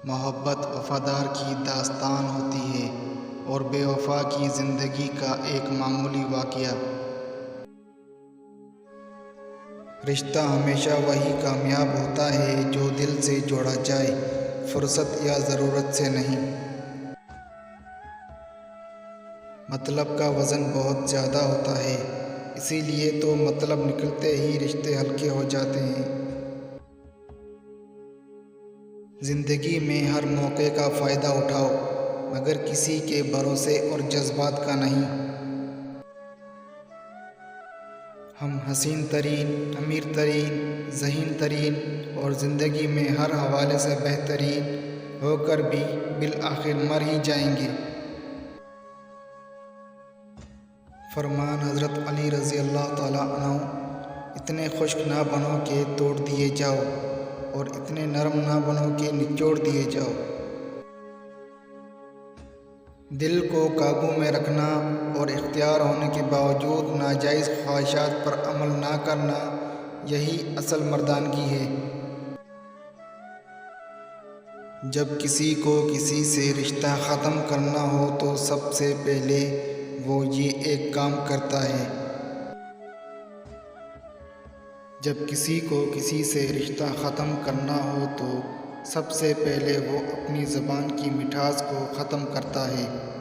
محبت وفادار کی داستان ہوتی ہے اور بے وفا کی زندگی کا ایک معمولی واقعہ۔ رشتہ ہمیشہ وہی کامیاب ہوتا ہے جو دل سے جوڑا جائے، فرصت یا ضرورت سے نہیں۔ مطلب کا وزن بہت زیادہ ہوتا ہے، اسی لیے تو مطلب نکلتے ہی رشتے ہلکے ہو جاتے ہیں۔ زندگی میں ہر موقع کا فائدہ اٹھاؤ، مگر کسی کے بھروسے اور جذبات کا نہیں۔ ہم حسین ترین، امیر ترین، ذہین ترین اور زندگی میں ہر حوالے سے بہترین ہو کر بھی بالآخر مر ہی جائیں گے۔ فرمان حضرت علی رضی اللہ تعالیٰ عنہ، اتنے خشک نہ بنو کہ توڑ دیے جاؤ اور اتنے نرم نہ بنو کہ نچوڑ دیے جاؤ۔ دل کو قابو میں رکھنا اور اختیار ہونے کے باوجود ناجائز خواہشات پر عمل نہ کرنا، یہی اصل مردانگی ہے۔ جب کسی کو کسی سے رشتہ ختم کرنا ہو تو سب سے پہلے وہ یہ ایک کام کرتا ہے۔ جب کسی کو کسی سے رشتہ ختم کرنا ہو تو سب سے پہلے وہ اپنی زبان کی مٹھاس کو ختم کرتا ہے۔